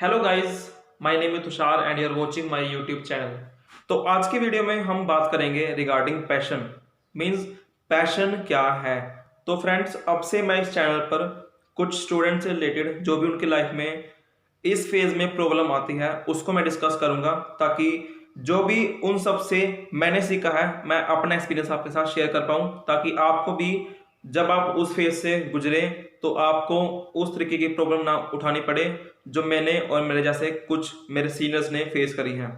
Hello guys, my name है Tushar and you are watching my YouTube channel. तो आज की वीडियो में हम बात करेंगे रिगार्डिंग पैशन। मींस पैशन क्या है। तो फ्रेंड्स, अब से मैं इस चैनल पर कुछ स्टूडेंट से रिलेटेड जो भी उनकी लाइफ में इस फेज में प्रॉब्लम आती है उसको मैं डिस्कस करूंगा, ताकि जो भी उन सब से मैंने सीखा है मैं अपना एक्सपीरियंस आपके साथ शेयर कर पाऊं, ताकि आपको भी जब आप उस फेज से गुजरे तो आपको उस तरीके की प्रॉब्लम ना उठानी पड़े जो मैंने और मेरे जैसे कुछ मेरे सीनियर्स ने फेस करी हैं।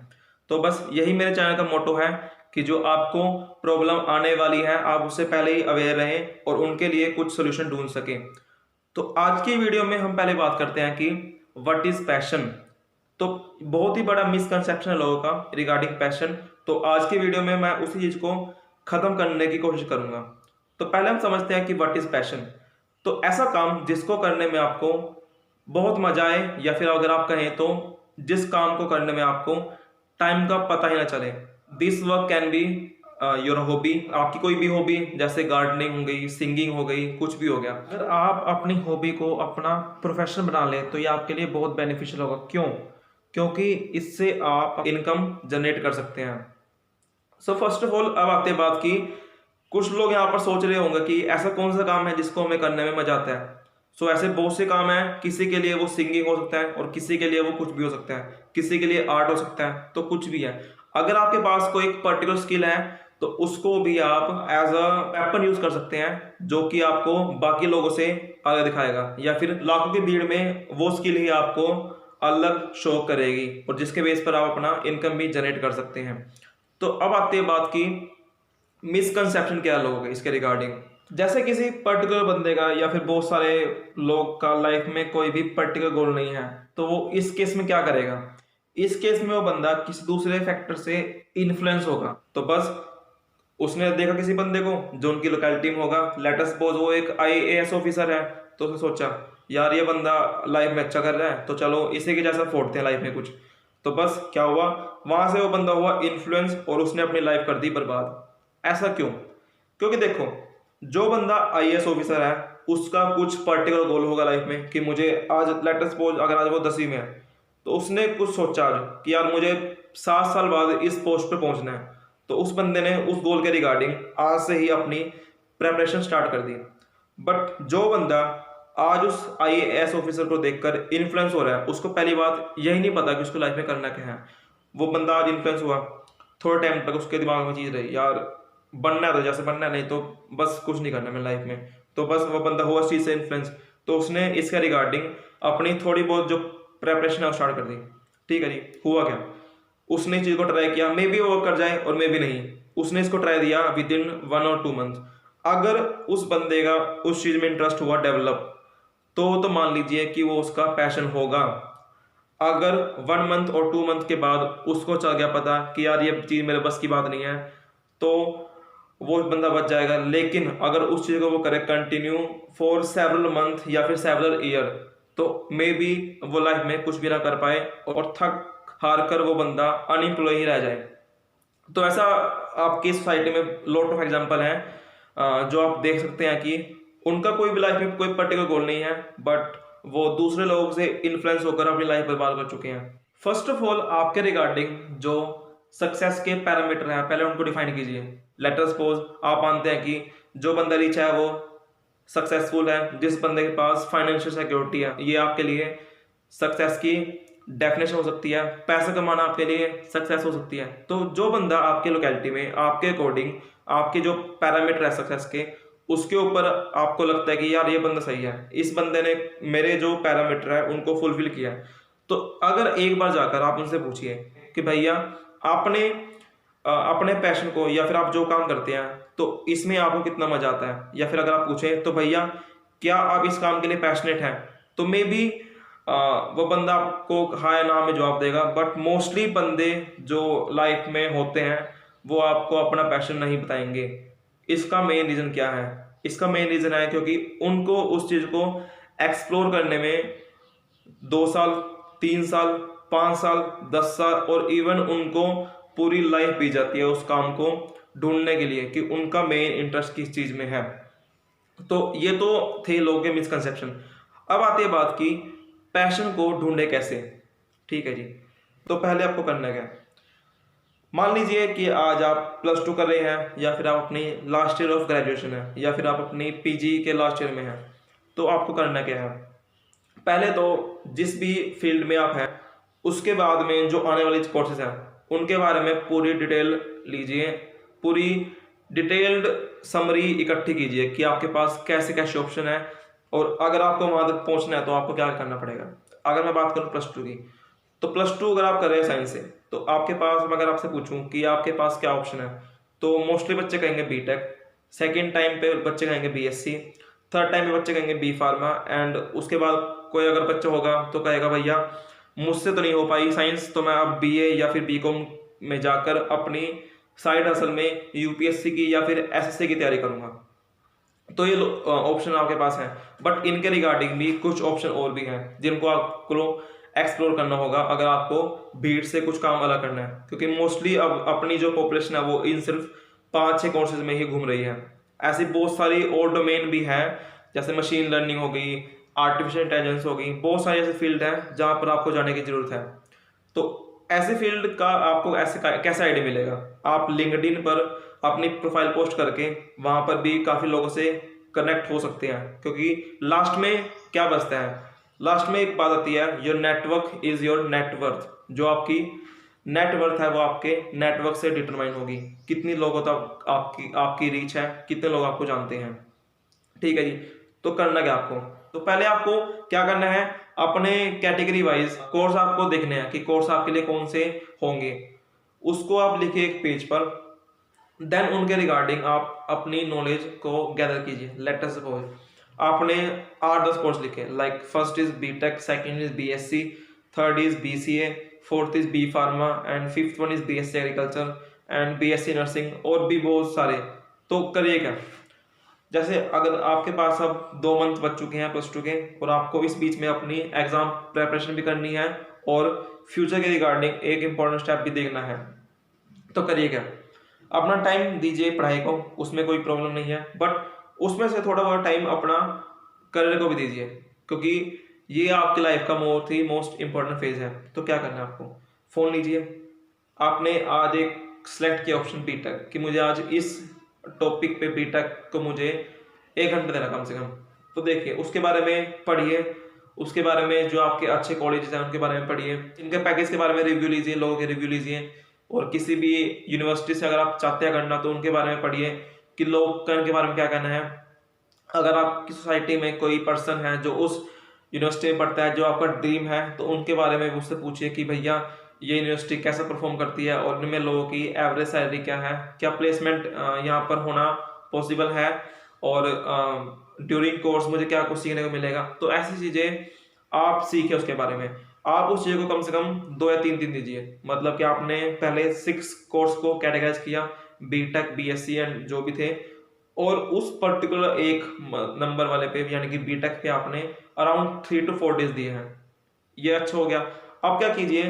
तो बस यही मेरे चैनल का मोटो है कि जो आपको प्रॉब्लम आने वाली है आप उससे पहले ही अवेयर रहें और उनके लिए कुछ सोल्यूशन ढूंढ सकें। तो आज की वीडियो में हम पहले बात करते हैं कि व्हाट इज पैशन। तो बहुत ही बड़ा मिसकंसेप्शन है लोगों का रिगार्डिंग पैशन। तो आज की वीडियो में मैं उसी चीज को खत्म करने की कोशिश करूंगा। तो पहले हम समझते हैं कि व्हाट इज पैशन। तो ऐसा काम जिसको करने में आपको बहुत मजा आए, या फिर अगर आप कहें तो जिस काम को करने में आपको टाइम का पता ही ना चले। This work can be your hobby, आपकी कोई भी हॉबी, जैसे गार्डनिंग हो गई, सिंगिंग हो गई, कुछ भी हो गया। अगर आप अपनी हॉबी को अपना प्रोफेशन बना ले तो ये आपके लिए बहुत बेनिफिशियल होगा। क्यों? क्योंकि इससे आप इनकम जनरेट कर सकते हैं। सो फर्स्ट ऑफ ऑल, अब आते हैं बात की, कुछ लोग यहाँ पर सोच रहे होंगे कि ऐसा कौन सा काम है जिसको हमें करने में मजा आता है। सो ऐसे बहुत से काम हैं, किसी के लिए वो सिंगिंग हो सकता है और किसी के लिए वो कुछ भी हो सकता है, किसी के लिए आर्ट हो सकता है, तो कुछ भी है। अगर आपके पास कोई एक पर्टिकुलर स्किल है तो उसको भी आप एज अ वेपन यूज कर सकते हैं, जो कि आपको बाकी लोगों से आगे दिखाएगा, या फिर लाखों की भीड़ में वो स्किल ही आपको अलग शो करेगी और जिसके बेस पर आप अपना इनकम भी जनरेट कर सकते हैं। तो अब आते हैं बात की मिसकंसेप्शन क्या लोगों के इसके रिगार्डिंग। जैसे किसी पर्टिकुलर बंदे का या फिर बहुत सारे लोग का लाइफ में कोई भी पर्टिकुलर गोल नहीं है, तो वो इस केस में क्या करेगा? इस केस में वो बंदा किसी दूसरे फैक्टर से इन्फ्लुएंस होगा। तो बस उसने देखा किसी बंदे को जो उनकी लोकेलिटी में होगा, लेट अस सपोज वो एक आईएएस ऑफिसर है, तो उसने सोचा यार ये बंदा लाइफ में अच्छा कर रहा है तो चलो इसी के जैसा फोड़ते हैं लाइफ में कुछ। तो बस क्या हुआ, वहां से वो बंदा हुआ इन्फ्लुएंस और उसने अपनी लाइफ कर दी बर्बाद। ऐसा क्यों? क्योंकि देखो, जो बंदा आईएएस ऑफिसर है उसका कुछ पर्टिकुलर गोल होगा लाइफ में कि मुझे आज लेट अस सपोज अगर आज वो 10वीं में है तो उसने कुछ सोचा आज कि यार मुझे 7 साल बाद इस पोस्ट पे पहुंचना है। तो उस बंदे ने उस गोल के रिगार्डिंग आज से ही अपनी प्रेपरेशन स्टार्ट कर दी। बट जो बंदा आज उस आईएएस ऑफिसर को देखकर इन्फ्लुएंस हो रहा है, उसको पहली बात यही नहीं पता कि उसको लाइफ में करना क्या है। वो बंदा आज इन्फ्लुएंस हुआ, थोड़े टाइम तक उसके दिमाग में चीज रही यार बनना है तो जैसे बनना है, नहीं तो बस कुछ नहीं करना मेरी लाइफ में। तो बस वो बंदा हुआ इस चीज से इन्फ्लुएंस, तो उसने इसके रिगार्डिंग अपनी थोड़ी बहुत जो प्रेपरेशन है वो स्टार्ट कर दी। ठीक है जी, हुआ क्या? उसने इस चीज को ट्राई किया, मे बी वो कर जाए और मे बी नहीं। उसने इसको ट्राई दिया विद इन 1 और 2 मंथ। अगर उस बंदे का उस चीज में इंटरेस्ट हुआ डेवलप, तो मान लीजिए कि वो उसका पैशन होगा। अगर 1 मंथ और 2 मंथ के बाद उसको चल गया पता कि यार ये चीज मेरे बस की बात नहीं है, तो वो बंदा बच जाएगा। लेकिन अगर उस चीज को वो करे कंटिन्यू फॉर सेवरल मंथ या फिर सेवरल ईयर, तो मे बी वो लाइफ में कुछ भी ना कर पाए और थक हार कर वो बंदा अनएम्प्लॉय ही रह जाए। तो ऐसा आपकी सोसाइटी में लॉट ऑफ एग्जांपल हैं जो आप देख सकते हैं कि उनका कोई भी लाइफ में कोई पर्टिकुलर गोल नहीं है, बट वो दूसरे लोगों से इन्फ्लुएंस होकर अपनी लाइफ बर्बाद कर चुके हैं। फर्स्ट ऑफ ऑल, आपके रिगार्डिंग जो सक्सेस के पैरामीटर हैं पहले उनको डिफाइन कीजिए। लेट अस सपोज आप मानते हैं कि जो बंदा रिच है वो सक्सेसफुल है, जिस बंदे के पास फाइनेंशियल सिक्योरिटी है, ये आपके लिए सक्सेस की डेफिनेशन हो सकती है। पैसा कमाना आपके लिए सक्सेस हो सकती है। तो जो बंदा आपके लोकेलिटी में आपके अकॉर्डिंग आपके जो पैरामीटर है सक्सेस के, उसके ऊपर आपको लगता है कि यार ये बंदा सही है, इस बंदे ने मेरे जो पैरामीटर है उनको फुलफिल किया है, तो अगर एक बार जाकर आप उनसे पूछिए कि भैया आपने अपने पैशन को या फिर आप जो काम करते हैं तो इसमें आपको कितना मजा आता है, या फिर अगर आप पूछें तो भैया क्या आप इस काम के लिए पैशनेट हैं, तो मे बी वो बंदा आपको हाँ या ना में जवाब देगा। बट मोस्टली बंदे जो लाइफ में होते हैं वो आपको अपना पैशन नहीं बताएंगे। इसका मेन रीजन क्या है? इसका मेन रीजन है क्योंकि उनको उस चीज को एक्सप्लोर करने में 2 साल, 3 साल, 5 साल, 10 साल और इवन उनको पूरी लाइफ बीत जाती है उस काम को ढूंढने के लिए कि उनका मेन इंटरेस्ट किस चीज में है। तो ये तो थे लोगों के मिसकंसेप्शन। अब आती है बात की पैशन को ढूंढे कैसे। ठीक है जी। तो पहले आपको करना क्या है, मान लीजिए कि आज आप प्लस टू कर रहे हैं या फिर आप अपनी लास्ट ईयर ऑफ ग्रेजुएशन है या फिर आप अपनी पीजी के लास्ट ईयर में हैं। तो आपको करना क्या है, पहले तो जिस भी फील्ड में आप हैं उसके बाद में जो आने वाले कोर्सेज हैं उनके बारे में पूरी डिटेल लीजिए, पूरी डिटेल्ड समरी इकट्ठी कीजिए कि आपके पास कैसे कैसे ऑप्शन है और अगर आपको वहां तक पहुंचना है तो आपको क्या करना पड़ेगा। अगर मैं बात करूं प्लस टू की, तो प्लस टू अगर आप कर रहे हैं साइंस से तो आपके पास, अगर आपसे पूछूं कि आपके पास क्या ऑप्शन है, तो मोस्टली बच्चे कहेंगे बीटेक, सेकेंड टाइम पे बच्चे कहेंगे बीएससी, थर्ड टाइम पे बच्चे कहेंगे बी फार्मा, एंड उसके बाद कोई अगर बच्चा होगा तो कहेगा भैया मुझसे तो नहीं हो पाई साइंस, तो मैं अब बीए या फिर बीकॉम में जाकर अपनी साइड हसल में यूपीएससी की या फिर एसएससी की तैयारी करूंगा। तो ये ऑप्शन आपके पास हैं, बट इनके रिगार्डिंग भी कुछ ऑप्शन और भी हैं जिनको आपको एक्सप्लोर करना होगा अगर आपको भीड़ से कुछ काम अलग करना है, क्योंकि मोस्टली अब अपनी जो पॉपुलेशन है वो इन सिर्फ 5-6 कोर्सेज में ही घूम रही है। ऐसी बहुत सारी और डोमेन भी है, जैसे मशीन लर्निंग हो गई, आर्टिफिशियल इंटेलिजेंस हो गई, बहुत सारी ऐसी फील्ड है जहाँ पर आपको जाने की जरूरत है। तो ऐसे फील्ड का आपको कैसा आइडिया मिलेगा, आप लिंक्डइन पर अपनी प्रोफाइल पोस्ट करके वहां पर भी काफी लोगों से कनेक्ट हो सकते हैं, क्योंकि लास्ट में क्या बचता है, लास्ट में एक बात आती है, your network is your net worth. जो आपकी नेटवर्थ है वो आपके नेटवर्क से डिटरमाइन होगी, कितनी लोगों तक आपकी आपकी रीच है, कितने लोग आपको जानते हैं। ठीक है जी। तो करना क्या आपको, तो पहले आपको क्या करना है, अपने कैटेगरी वाइज कोर्स आपको देखने हैं कि कोर्स आपके लिए कौन से होंगे, उसको आप लिखिए एक पेज पर। देन उनके रिगार्डिंग आप अपनी नॉलेज को गैदर कीजिए। लेट अस सपोज आपने 8-10 कोर्स लिखे, like first is BTech, second is BSc, third is BCA, fourth is B pharma and fifth one is BSc agriculture and BSc nursing, और भी बहुत सारे। तो करिए क्या, जैसे अगर आपके पास अब 2 मंथ बच चुके हैं प्लस टू के और आपको इस बीच में अपनी एग्जाम प्रेपरेशन भी करनी है और फ्यूचर के रिगार्डिंग एक इंपॉर्टेंट स्टेप भी देखना है, तो करिए क्या, अपना टाइम दीजिए पढ़ाई को, उसमें कोई प्रॉब्लम नहीं है, बट उसमें से थोड़ा बहुत टाइम अपना करियर को भी दीजिए, क्योंकि ये आपकी लाइफ का मोस्ट इंपॉर्टेंट फेज है। तो क्या करना है आपको, फोन लीजिए, आपने आज एक सिलेक्ट किया ऑप्शन बीटेक कि मुझे आज इस टॉपिक पे बीटेक को मुझे 1 घंटे देना कम से कम। तो देखिए उसके बारे में पढ़िए, उसके बारे में जो आपके अच्छे कॉलेजेस हैं उनके बारे में पढ़िए, इनके पैकेज के बारे में रिव्यू लीजिए, लोगों के रिव्यू लीजिए, और किसी भी यूनिवर्सिटी से अगर आप चाहते हैं करना तो उनके बारे में पढ़िए कि लोग के बारे में क्या कहना है। अगर आपकी सोसाइटी में कोई पर्सन है जो उस यूनिवर्सिटी में पढ़ता है जो आपका ड्रीम है, तो उनके बारे में उससे पूछिए कि भैया ये यूनिवर्सिटी कैसे परफॉर्म करती है और इनमें लोगों की एवरेज सैलरी क्या है, क्या प्लेसमेंट यहाँ पर होना पॉसिबल है, और ड्यूरिंग कोर्स मुझे क्या कुछ सीखने को मिलेगा। तो ऐसी चीज़ें आप सीखे उसके बारे में। आप उस चीज़ को कम से कम 2 या 3 दिन दीजिए, मतलब कि आपने पहले 6 कोर्स को कैटेगराइज किया, बीटेक, बीएससी एंड जो भी थे, और उस पर्टिकुलर एक नंबर वाले पे यानी कि बीटेक पे आपने अराउंड 3 to 4 डेज दिए हैं। ये अच्छा हो गया। अब क्या कीजिए,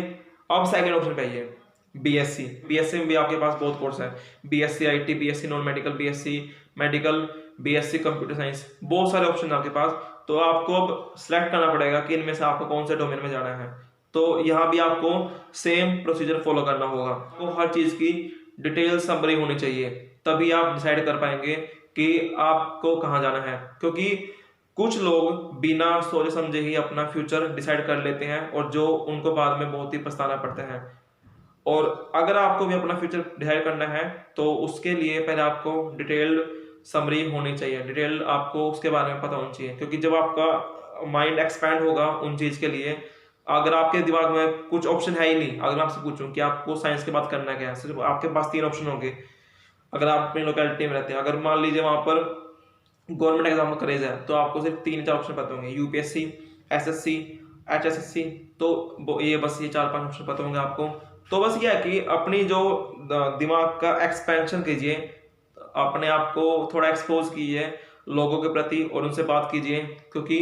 अब सेकंड ऑप्शन पे आइए, बीएससी। बीएससी में भी आपके पास बहुत कोर्स है, BSc IT, BSc non medical, BSc medical, BSc computer science, बहुत सारे ऑप्शन है आपके पास। तो आपको अब सिलेक्ट करना पड़ेगा कि इनमें से आपको कौन से डोमेन में जाना है। तो यहाँ भी आपको सेम प्रोसीजर फॉलो करना होगा, आपको हर चीज की डिटेल समरी होनी चाहिए, तभी आप डिसाइड कर पाएंगे कि आपको कहाँ जाना है। क्योंकि कुछ लोग बिना सोचे समझे ही अपना फ्यूचर डिसाइड कर लेते हैं और जो उनको बाद में बहुत ही पछताना पड़ता है। और अगर आपको भी अपना फ्यूचर डिसाइड करना है तो उसके लिए पहले आपको डिटेल्ड समरी होनी चाहिए, डिटेल आपको उसके बारे में पता होना चाहिए, क्योंकि जब आपका माइंड एक्सपैंड होगा उन चीज के लिए, अगर आपके दिमाग में कुछ ऑप्शन है ही नहीं, अगर मैं आपसे पूछूं कि आपको साइंस के बाद करना क्या है, सिर्फ आपके पास 3 ऑप्शन होंगे। अगर आप अपनी लोकेलिटी में रहते हैं, अगर मान लीजिए वहां पर गवर्नमेंट एग्जाम का क्रेज है, तो आपको सिर्फ 3-4 ऑप्शन पता होंगे, यूपीएससी, एसएससी, एचएसएससी, तो ये बस ये 4-5 ऑप्शन पता होंगे आपको। तो बस ये है कि अपनी जो दिमाग का एक्सपेंशन कीजिए, अपने आप को थोड़ा एक्सपोज कीजिए लोगों के प्रति और उनसे बात कीजिए, क्योंकि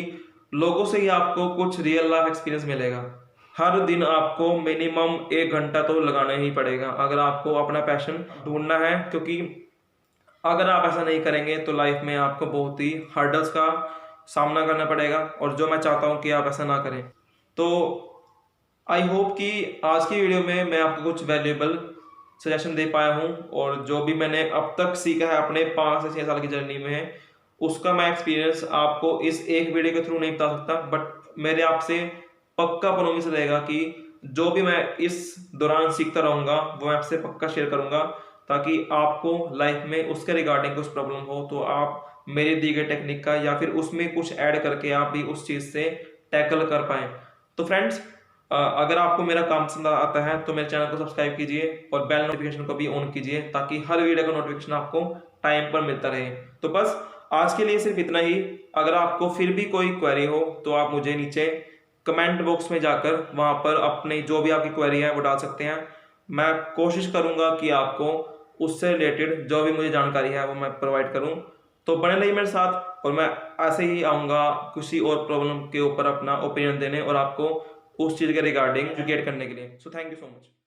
लोगों से ही आपको कुछ रियल लाइफ एक्सपीरियंस मिलेगा। हर दिन आपको मिनिमम 1 घंटा तो लगाना ही पड़ेगा अगर आपको अपना पैशन ढूंढना है, क्योंकि अगर आप ऐसा नहीं करेंगे तो लाइफ में आपको बहुत ही हर्डल्स का सामना करना पड़ेगा, और जो मैं चाहता हूं कि आप ऐसा ना करें। तो आई होप कि आज की वीडियो में मैं आपको कुछ वैल्यूएबल सजेशन दे पाया हूँ, और जो भी मैंने अब तक सीखा है अपने 5 से 6 साल की जर्नी में, उसका मैं एक्सपीरियंस आपको इस एक वीडियो के थ्रू नहीं बता सकता, बट मेरे आपसे पक्का प्रोमिस रहेगा कि जो भी मैं इस दौरान सीखता रहूँगा वो मैं आपसे पक्का शेयर करूँगा, ताकि आपको लाइफ में उसके रिगार्डिंग कुछ प्रॉब्लम हो तो आप मेरे दिए गए टेक्निक का या फिर उसमें कुछ ऐड करके आप भी उस चीज़ से टैकल कर पाएँ। तो फ्रेंड्स, अगर आपको मेरा काम पसंद आता है तो मेरे चैनल को सब्सक्राइब कीजिए और बेल नोटिफिकेशन को भी ऑन कीजिए, ताकि हर वीडियो का नोटिफिकेशन आपको टाइम पर मिलता रहे। तो बस आज के लिए सिर्फ इतना ही। अगर आपको फिर भी कोई क्वेरी हो तो आप मुझे नीचे कमेंट बॉक्स में जाकर वहां पर अपनी जो भी आपकी क्वेरी है वो डाल सकते हैं। मैं कोशिश करूंगा कि आपको उससे रिलेटेड जो भी मुझे जानकारी है वो मैं प्रोवाइड करूं। तो बने रहिए मेरे साथ, और मैं ऐसे ही आऊँगा किसी और प्रॉब्लम के ऊपर अपना ओपिनियन देने और आपको उस चीज़ के रिगार्डिंग एजुकेट करने के लिए। So thank you so much.